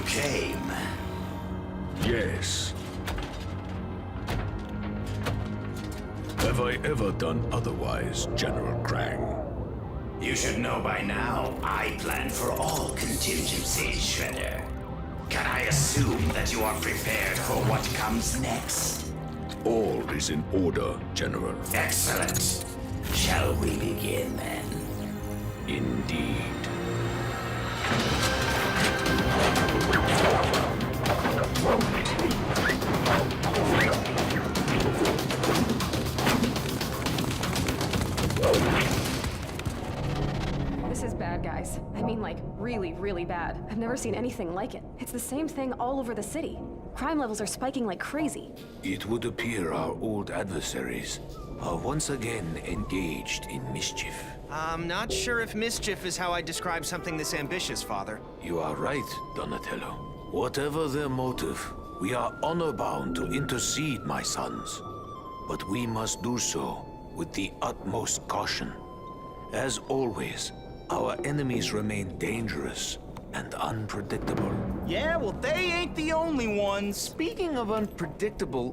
came. Yes. Have I ever done otherwise, General Krang? You should know by now, I plan for all contingencies, Shredder. Can I assume that you are prepared for what comes next? All is in order, General. Excellent. Shall we begin then? Indeed. This is bad, guys. I mean, like, really, really bad. I've never seen anything like it. It's the same thing all over the city. Crime levels are spiking like crazy. It would appear our old adversaries are once again engaged in mischief. I'm not sure if mischief is how I describe something this ambitious, Father. You are right, Donatello. Whatever their motive, we are honor-bound to intercede, my sons. But we must do so with the utmost caution. As always, our enemies remain dangerous and unpredictable. Yeah, well, they ain't the only ones. Speaking of unpredictable,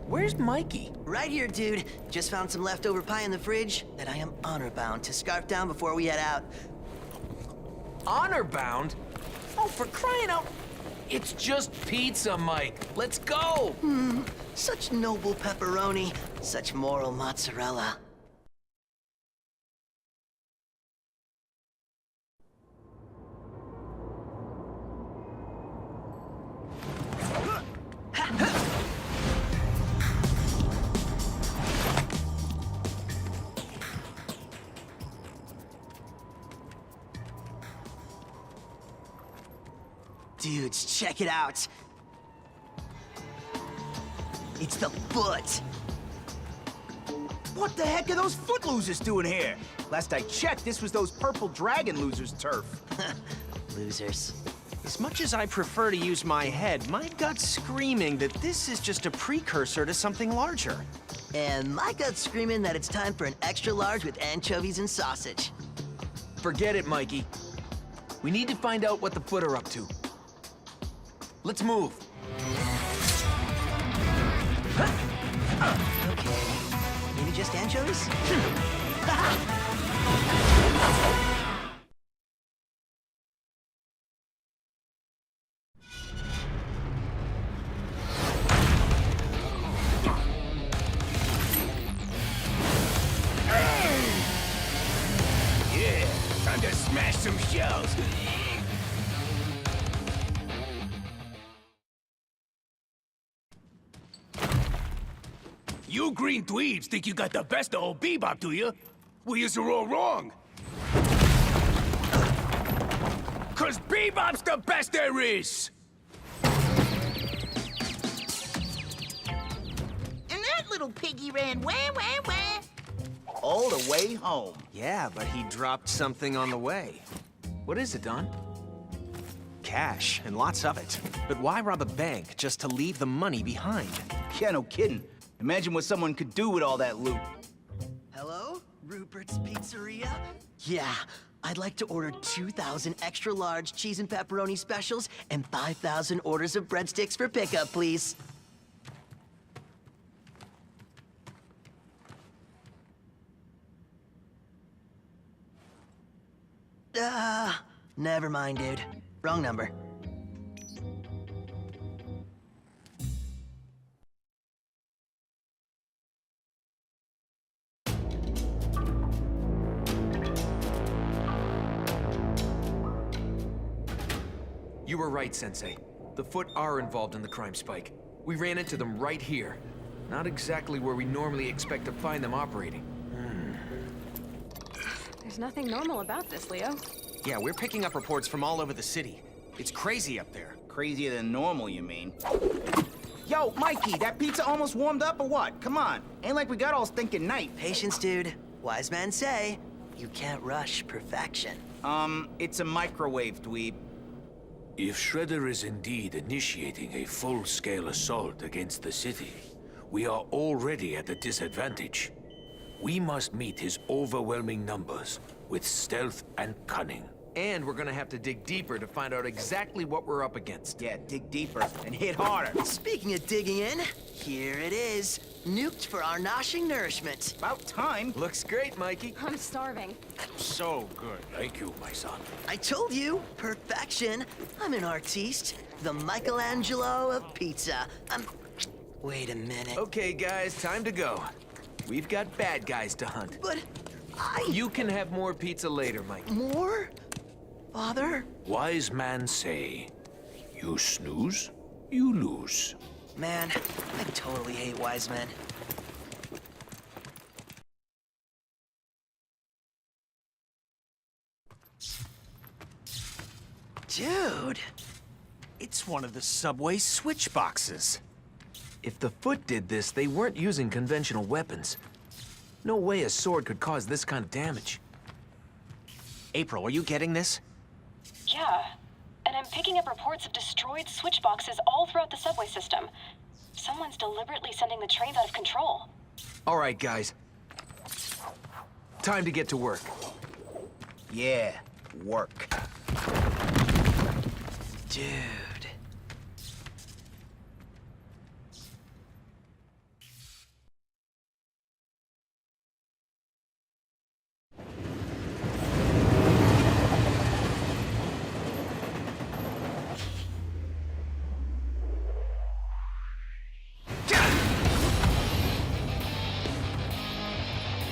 where's Mikey? Right here, dude. Just found some leftover pie in the fridge that I am honor-bound to scarf down before we head out. Honor-bound? Oh, for crying out... It's just pizza, Mike. Let's go! Such noble pepperoni, such moral mozzarella. Dudes, check it out. It's the foot. What the heck are those foot losers doing here? Last I checked, this was those purple dragon losers' turf. Losers. As much as I prefer to use my head, my gut's screaming that this is just a precursor to something larger. And my gut's screaming that it's time for an extra large with anchovies and sausage. Forget it, Mikey. We need to find out what the Foot are up to. Let's move. Okay, maybe just anchovies? Yeah, time to smash some shells. You green dweebs think you got the best of old Bebop, do you? Well, you're all wrong. Cause Bebop's the best there is! And that little piggy ran where? All the way home. Yeah, but he dropped something on the way. What is it, Don? Cash, and lots of it. But why rob a bank just to leave the money behind? Yeah, no kidding. Imagine what someone could do with all that loot. Hello? Rupert's Pizzeria? Yeah, I'd like to order 2,000 extra large cheese and pepperoni specials and 5,000 orders of breadsticks for pickup, please. Never mind, dude. Wrong number. You were right, Sensei. The Foot are involved in the crime spike. We ran into them right here. Not exactly where we normally expect to find them operating. There's nothing normal about this, Leo. Yeah, we're picking up reports from all over the city. It's crazy up there. Crazier than normal, you mean? Yo, Mikey, that pizza almost warmed up or what? Come on. Ain't like we got all stinking night. Patience, dude. Wise men say, you can't rush perfection. It's a microwave, dweeb. If Shredder is indeed initiating a full-scale assault against the city, we are already at a disadvantage. We must meet his overwhelming numbers with stealth and cunning. And we're gonna have to dig deeper to find out exactly what we're up against. Yeah, dig deeper and hit harder. Speaking of digging in, here it is. Nuked for our noshing nourishment. About time. Looks great, Mikey. I'm starving. So good. Thank you, my son. I told you, perfection. I'm an artiste, the Michelangelo of pizza. Wait a minute. Okay, guys, time to go. We've got bad guys to hunt. But You can have more pizza later, Mikey. More? Father? Wise man say, you snooze, you lose. Man, I totally hate wise men. Dude! It's one of the subway switch boxes. If the Foot did this, they weren't using conventional weapons. No way a sword could cause this kind of damage. April, are you getting this? Yeah, and I'm picking up reports of destroyed switch boxes all throughout the subway system. Someone's deliberately sending the trains out of control. All right, guys. Time to get to work. Yeah, work. Dude.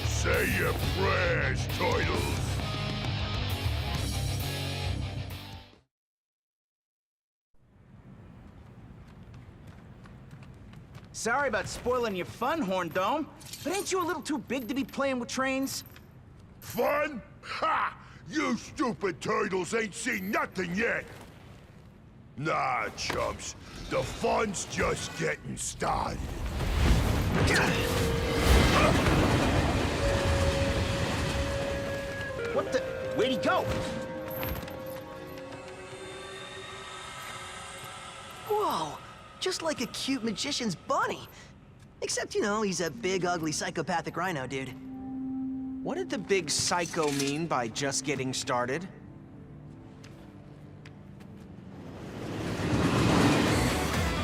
Say your prayers, turtles. Sorry about spoiling your fun, Horn Dome, but ain't you a little too big to be playing with trains? Fun? Ha! You stupid turtles ain't seen nothing yet. Nah, chumps. The fun's just getting started. What the? Where'd he go? Whoa! Just like a cute magician's bunny. Except, you know, he's a big, ugly, psychopathic rhino dude. What did the big psycho mean by just getting started?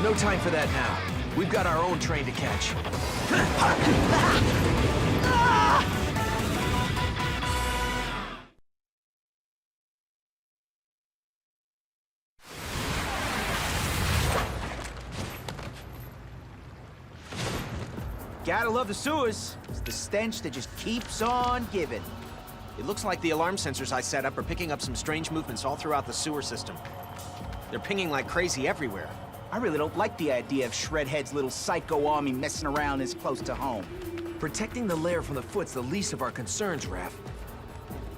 No time for that now. We've got our own train to catch. Gotta love the sewers. It's the stench that just keeps on giving. It looks like the alarm sensors I set up are picking up some strange movements all throughout the sewer system. They're pinging like crazy everywhere. I really don't like the idea of Shredhead's little psycho army messing around this close to home. Protecting the lair from the Foot's the least of our concerns, Raph.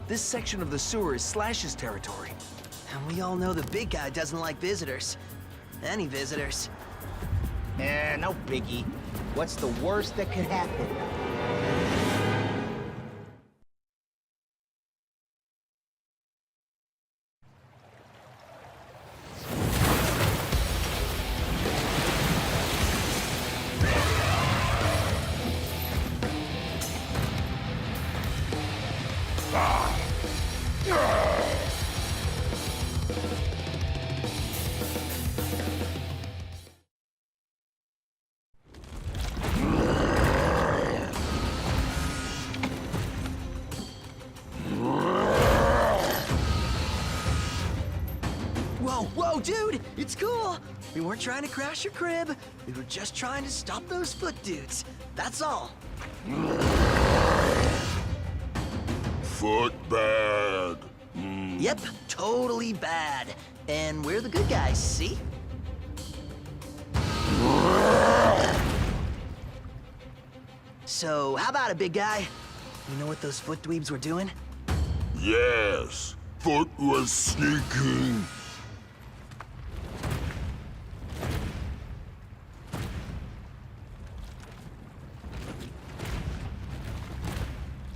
This section of the sewer is Slash's territory. And we all know the big guy doesn't like visitors. Any visitors. Nah, no biggie. What's the worst that could happen? Whoa, dude! It's cool! We weren't trying to crash your crib. We were just trying to stop those Foot dudes. That's all. Foot bad. Yep, totally bad. And we're the good guys, see? So, how about it, big guy? You know what those Foot dweebs were doing? Yes, Foot was sneaking.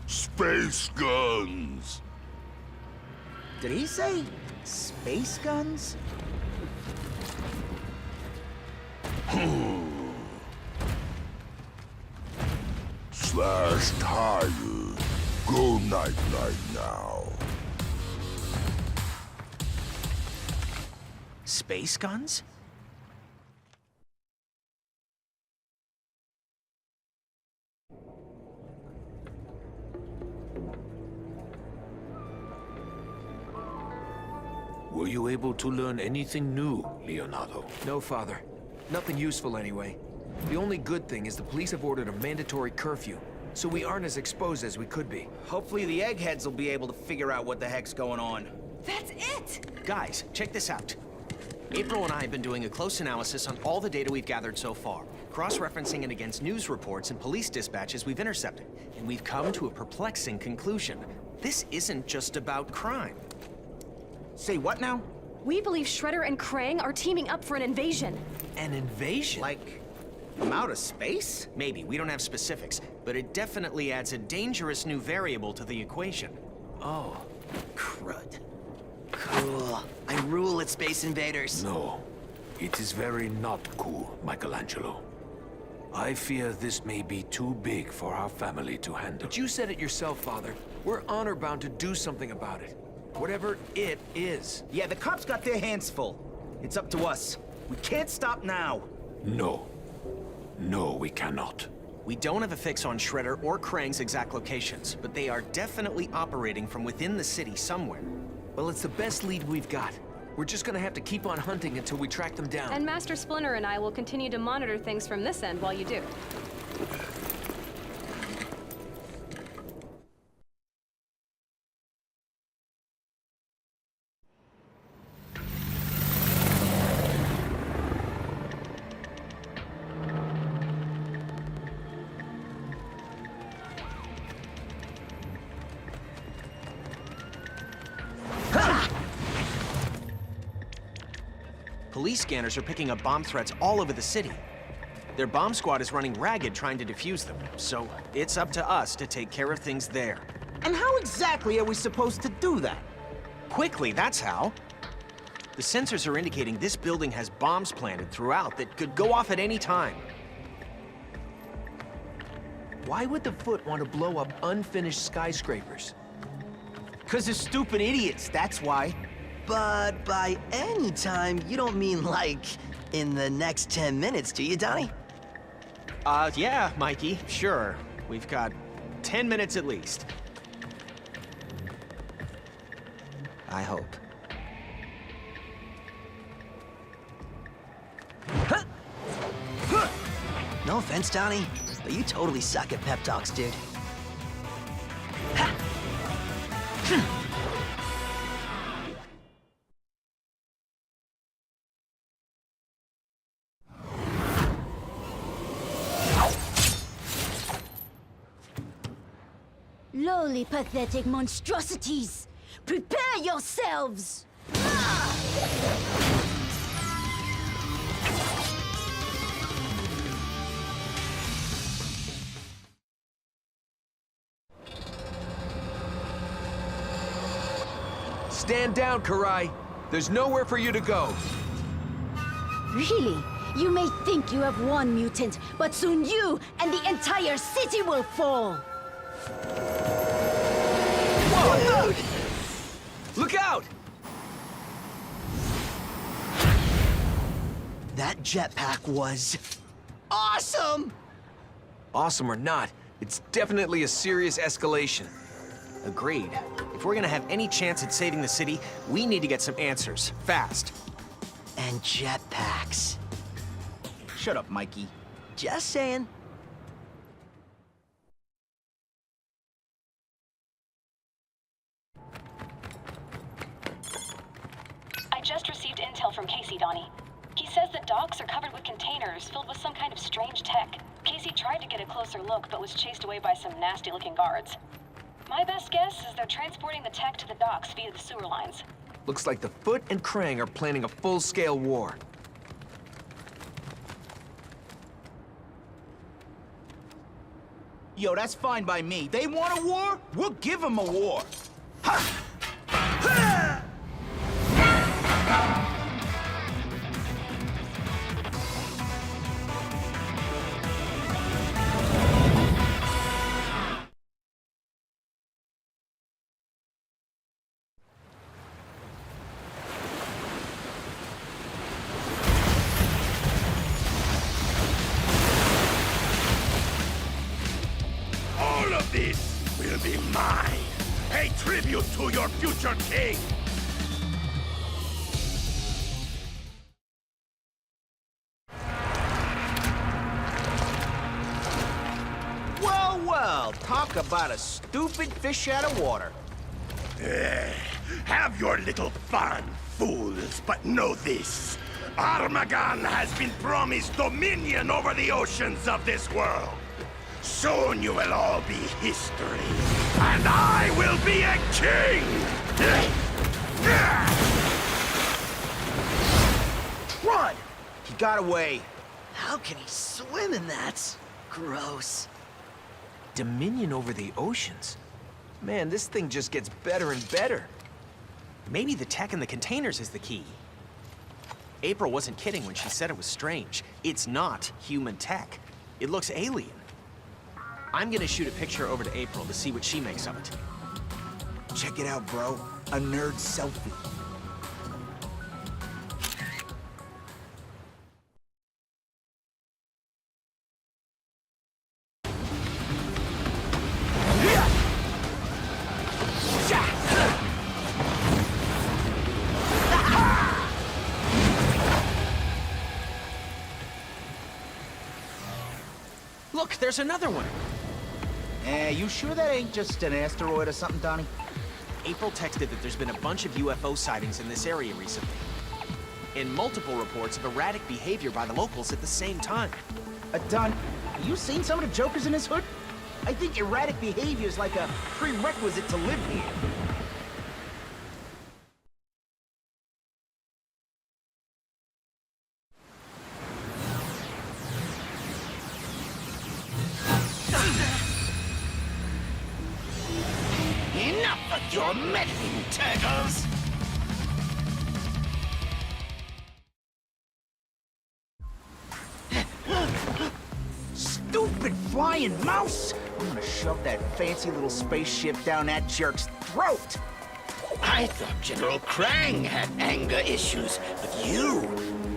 Space guns. Did he say space guns? Slash tired. Go night-night now. Space guns? Were you able to learn anything new, Leonardo? No, Father. Nothing useful anyway. The only good thing is the police have ordered a mandatory curfew, so we aren't as exposed as we could be. Hopefully the eggheads will be able to figure out what the heck's going on. That's it! Guys, check this out. April and I have been doing a close analysis on all the data we've gathered so far, cross-referencing it against news reports and police dispatches we've intercepted, and we've come to a perplexing conclusion. This isn't just about crime. Say what now? We believe Shredder and Krang are teaming up for an invasion. An invasion? Like, from outer space? Maybe, we don't have specifics, but it definitely adds a dangerous new variable to the equation. Oh, crud. Cool. I rule at Space Invaders. No, it is very not cool, Michelangelo. I fear this may be too big for our family to handle. But you said it yourself, Father. We're honor-bound to do something about it. Whatever it is. Yeah, the cops got their hands full. It's up to us. We can't stop now. No. No, we cannot. We don't have a fix on Shredder or Krang's exact locations, but they are definitely operating from within the city somewhere. Well, it's the best lead we've got. We're just gonna have to keep on hunting until we track them down. And Master Splinter and I will continue to monitor things from this end while you do. Police scanners are picking up bomb threats all over the city. Their bomb squad is running ragged trying to defuse them, so it's up to us to take care of things there. And how exactly are we supposed to do that? Quickly, that's how. The sensors are indicating this building has bombs planted throughout that could go off at any time. Why would the Foot want to blow up unfinished skyscrapers? 'Cause they're stupid idiots, that's why. But by any time, you don't mean like in the next 10 minutes, do you, Donnie? Yeah, Mikey, sure. We've got 10 minutes at least. I hope. No offense, Donnie, but you totally suck at pep talks, dude. Lowly, pathetic monstrosities! Prepare yourselves! Stand down, Karai. There's nowhere for you to go. Really? You may think you have won, Mutant, but soon you and the entire city will fall! Whoa! Look out! That jetpack was awesome! Awesome or not, it's definitely a serious escalation. Agreed. If we're gonna have any chance at saving the city, we need to get some answers, fast. And jetpacks. Shut up, Mikey. Just saying. I just received intel from Casey, Donnie. He says the docks are covered with containers filled with some kind of strange tech. Casey tried to get a closer look, but was chased away by some nasty-looking guards. My best guess is they're transporting the tech to the docks via the sewer lines. Looks like the Foot and Krang are planning a full-scale war. Yo, that's fine by me. They want a war? We'll give them a war. Ha! Ha! of this will be mine. Pay tribute to your future king. Well, well, talk about a stupid fish out of water. Have your little fun, fools, but know this. Armagon has been promised dominion over the oceans of this world. Soon you will all be history, and I will be a king! Run! He got away. How can he swim in that? Gross. Dominion over the oceans? Man, this thing just gets better and better. Maybe the tech in the containers is the key. April wasn't kidding when she said it was strange. It's not human tech. It looks alien. I'm gonna shoot a picture over to April to see what she makes of it. Check it out, bro. A nerd selfie. Look, there's another one. You sure that ain't just an asteroid or something, Donnie? April texted that there's been a bunch of UFO sightings in this area recently. And multiple reports of erratic behavior by the locals at the same time. Don, you seen some of the jokers in this hood? I think erratic behavior is like a prerequisite to live here. Enough of your meddling, turtles! Stupid flying mouse! I'm gonna shove that fancy little spaceship down that jerk's throat! I thought General Krang had anger issues, but you...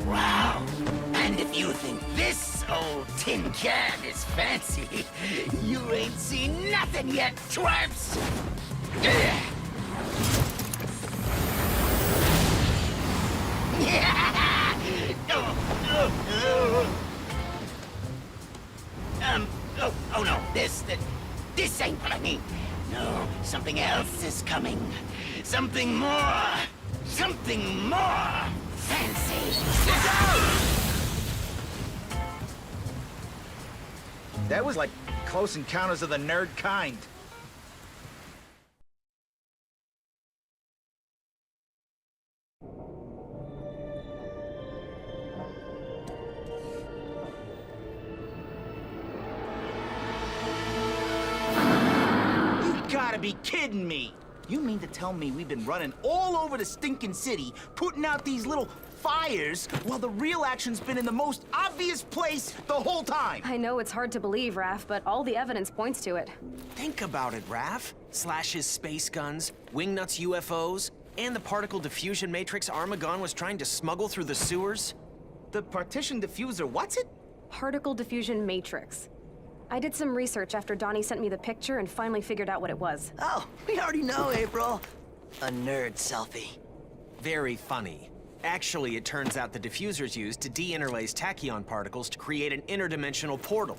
Wow. And if you think this old tin can is fancy, you ain't seen nothing yet, twerps! Oh no, this ain't what I mean. No, something else is coming. Something more fancy. That was like Close Encounters of the Nerd kind. Gotta be kidding me! You mean to tell me we've been running all over the stinking city, putting out these little fires, while the real action's been in the most obvious place the whole time? I know it's hard to believe, Raph, but all the evidence points to it. Think about it, Raph. Slash's space guns, Wingnut's UFOs, and the particle diffusion matrix Armagon was trying to smuggle through the sewers. The partition diffuser, what's it? Particle diffusion matrix. I did some research after Donnie sent me the picture and finally figured out what it was. Oh, we already know, April. A nerd selfie. Very funny. Actually, it turns out the diffuser's used to de-interlace tachyon particles to create an interdimensional portal.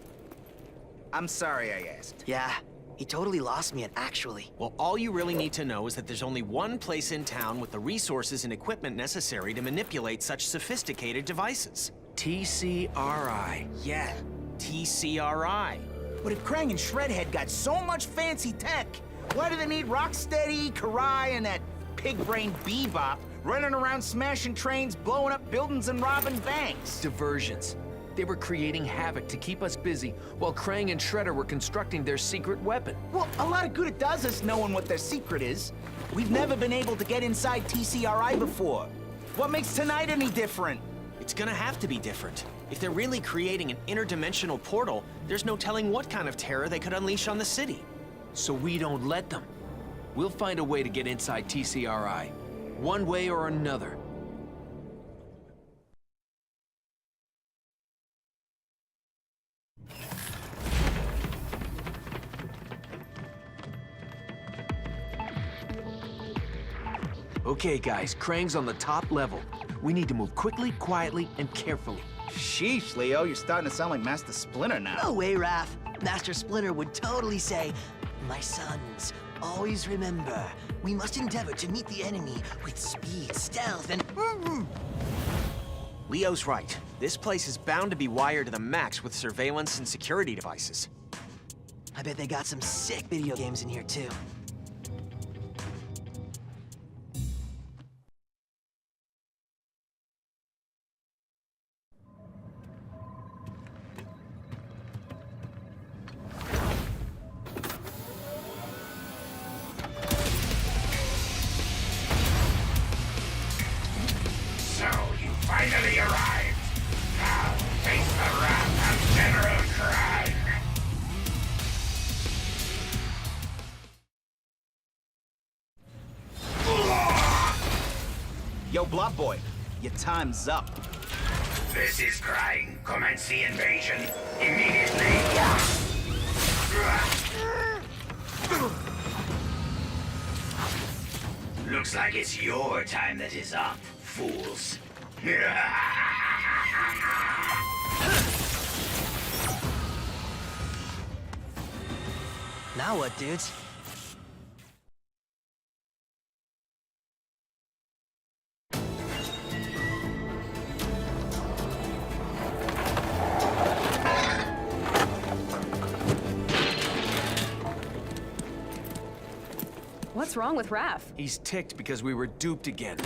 I'm sorry I asked. Yeah, he totally lost me at actually. Well, all you really need to know is that there's only one place in town with the resources and equipment necessary to manipulate such sophisticated devices. TCRI. Yeah, TCRI. But if Krang and Shredhead got so much fancy tech, why do they need Rocksteady, Karai, and that pig-brained Bebop running around smashing trains, blowing up buildings, and robbing banks? Diversions. They were creating havoc to keep us busy, while Krang and Shredder were constructing their secret weapon. Well, a lot of good it does us knowing what their secret is. We've never been able to get inside TCRI before. What makes tonight any different? It's gonna have to be different. If they're really creating an interdimensional portal, there's no telling what kind of terror they could unleash on the city. So we don't let them. We'll find a way to get inside TCRI. One way or another. Okay, guys, Krang's on the top level. We need to move quickly, quietly, and carefully. Sheesh, Leo, you're starting to sound like Master Splinter now. No way, Raph. Master Splinter would totally say, "My sons, always remember, we must endeavor to meet the enemy with speed, stealth, and..." Leo's right. This place is bound to be wired to the max with surveillance and security devices. I bet they got some sick video games in here, too. So, you finally arrived. Now, face the wrath of General Crime. Yo, Blob Boy, your time's up. This is Crime. Commence the invasion immediately. Looks like it's your time that is up, fools. Now what, dudes? What's wrong with Raph? He's ticked because we were duped again.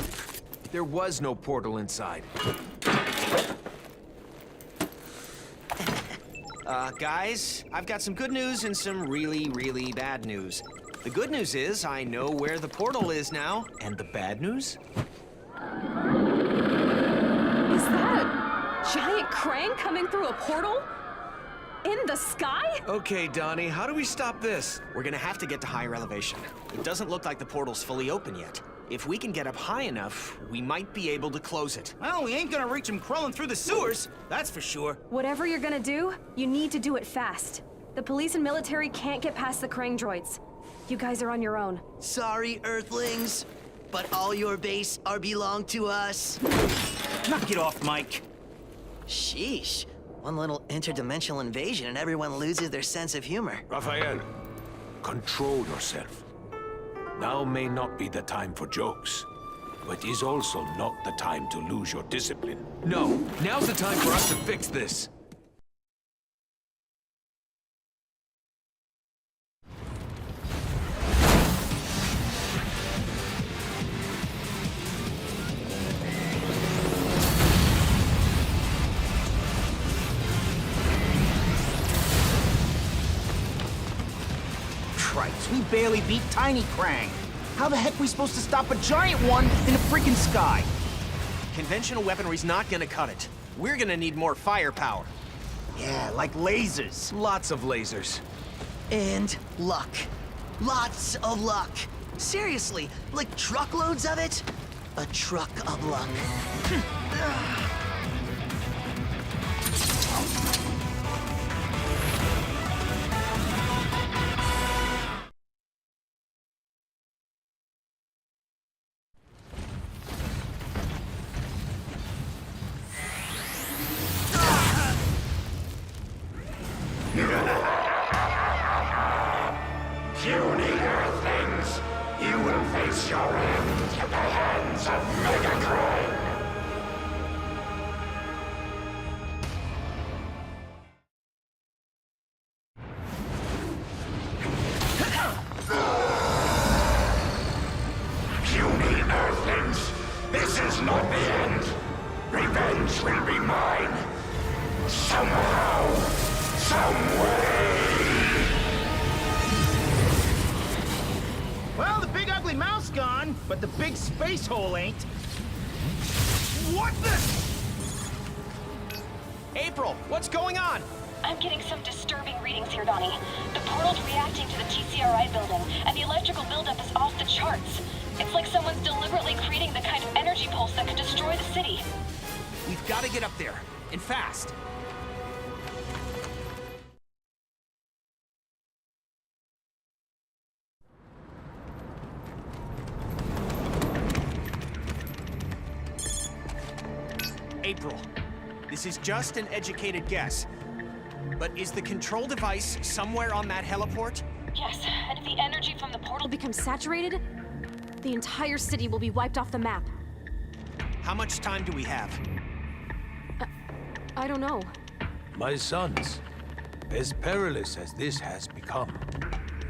There was no portal inside. Guys, I've got some good news and some really, really bad news. The good news is I know where the portal is now. And the bad news? Is that a giant Krang coming through a portal? In the sky? Okay, Donnie, how do we stop this? We're gonna have to get to higher elevation. It doesn't look like the portal's fully open yet. If we can get up high enough, we might be able to close it. Well, we ain't gonna reach him crawling through the sewers, that's for sure. Whatever you're gonna do, you need to do it fast. The police and military can't get past the Krang droids. You guys are on your own. Sorry, Earthlings, but all your base are belong to us. Knock it off, Mike. Sheesh. One little interdimensional invasion and everyone loses their sense of humor. Raphael, control yourself. Now may not be the time for jokes, but is also not the time to lose your discipline. No, now's the time for us to fix this. Christ, we barely beat Tiny Krang. How the heck we supposed to stop a giant one in the freaking sky? Conventional weaponry's not gonna cut it. We're gonna need more firepower. Yeah, like lasers. Lots of lasers. And luck. Lots of luck. Seriously, like truckloads of it? A truck of luck. Puny Earthlings, you will face your end at the hands of Mega Crime. Puny Earthlings, this is not the end. Revenge will be mine. Somehow, some way. Well, the big ugly mouse gone, but the big space hole ain't. What the? April, what's going on? I'm getting some disturbing readings here, Donnie. The portal's reacting to the TCRI building, and the electrical buildup is off the charts. It's like someone's deliberately creating the kind of energy pulse that could destroy the city. We've got to get up there, and fast. April, this is just an educated guess. But is the control device somewhere on that heliport? Yes, and if the energy from the portal becomes saturated, the entire city will be wiped off the map. How much time do we have? I don't know. My sons, as perilous as this has become,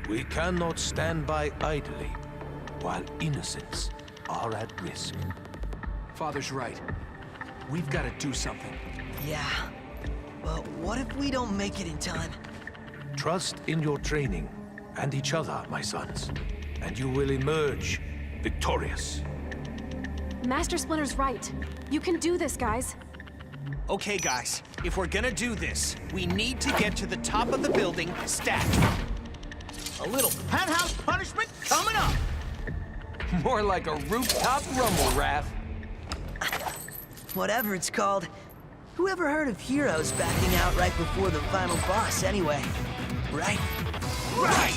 we cannot stand by idly while innocents are at risk. Father's right. We've got to do something. Yeah. But what if we don't make it in time? Trust in your training and each other, my sons, and you will emerge victorious. Master Splinter's right. You can do this, guys. Okay, guys, if we're gonna do this, we need to get to the top of the building, stat. A little penthouse punishment coming up. More like a rooftop rumble, Raph. Whatever it's called. Whoever heard of heroes backing out right before the final boss anyway? Right? Right!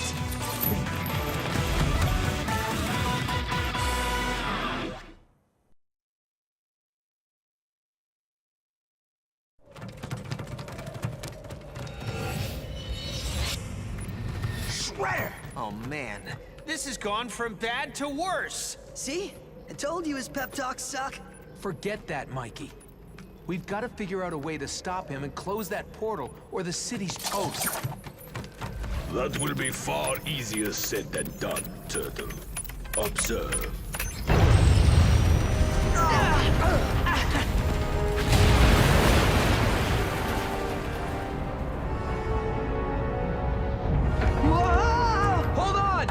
Shredder! Oh man, this has gone from bad to worse. See? I told you his pep talks suck. Forget that, Mikey. We've got to figure out a way to stop him and close that portal, or the city's toast. That will be far easier said than done, Turtle. Observe. Hold on!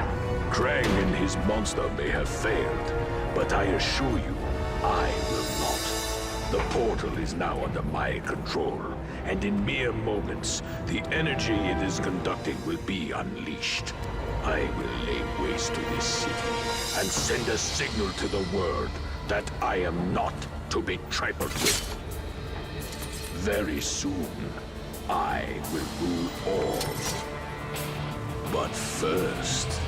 Krang and his monster may have failed, but I assure you, I will not. The portal is now under my control, and in mere moments, the energy it is conducting will be unleashed. I will lay waste to this city and send a signal to the world that I am not to be trifled with. Very soon, I will rule all. But first...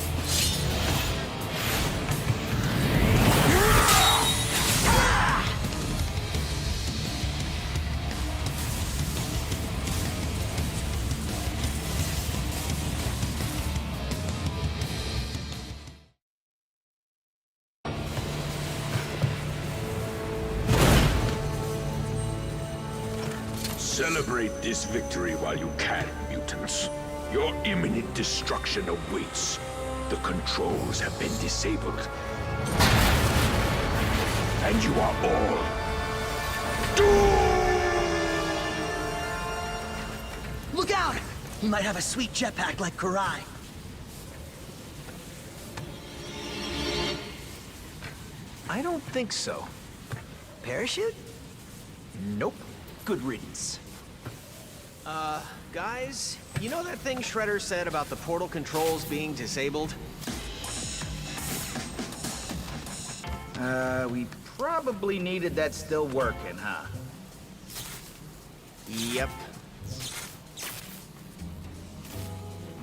Celebrate this victory while you can, mutants. Your imminent destruction awaits. The controls have been disabled. And you are all doomed! Look out! He might have a sweet jetpack like Karai. I don't think so. Parachute? Nope. Good riddance. Guys, you know that thing Shredder said about the portal controls being disabled? We probably needed that still working, huh? Yep.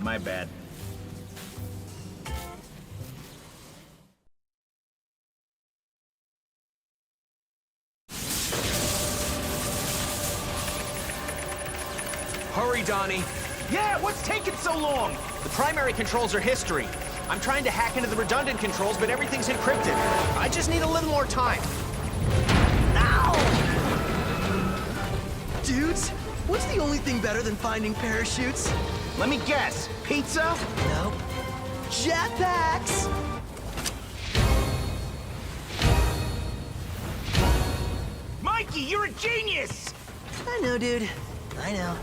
My bad. Hurry, Donnie. Yeah, what's taking so long? The primary controls are history. I'm trying to hack into the redundant controls, but everything's encrypted. I just need a little more time. Dudes, what's the only thing better than finding parachutes? Let me guess. Pizza? Nope. Jetpacks! Mikey, you're a genius! I know, dude. I know.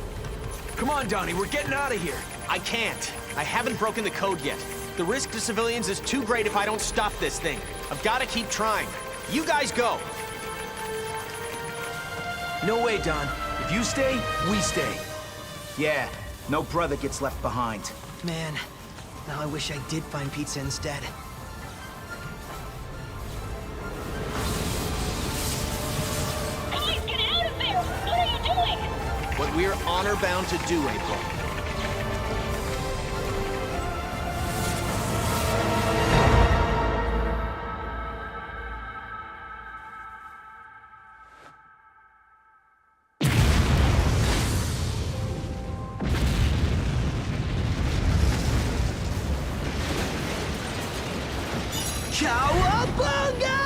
Come on, Donnie, we're getting out of here. I can't. I haven't broken the code yet. The risk to civilians is too great if I don't stop this thing. I've got to keep trying. You guys go. No way, Don. If you stay, we stay. Yeah, no brother gets left behind. Man, now I wish I did find pizza instead. Guys, get out of there! What are you doing? What we're honor-bound to do, April. Cowabunga!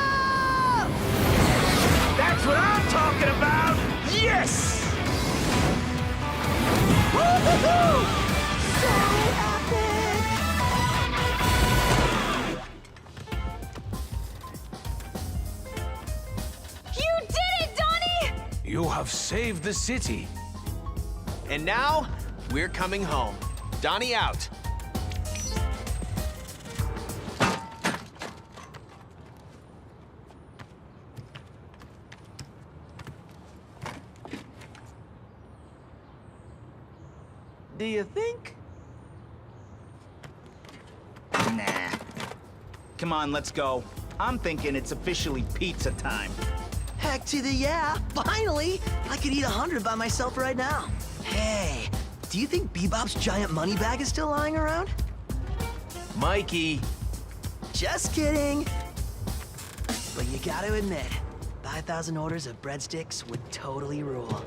That's what I'm talking about! Yes! Woo-hoo-hoo! So epic! You did it, Donnie! You have saved the city. And now, we're coming home. Donnie out. Do you think? Nah. Come on, let's go. I'm thinking it's officially pizza time. Heck to the yeah! Finally! I could eat 100 by myself right now. Hey, do you think Bebop's giant money bag is still lying around? Mikey. Just kidding. But you gotta admit, 5,000 orders of breadsticks would totally rule.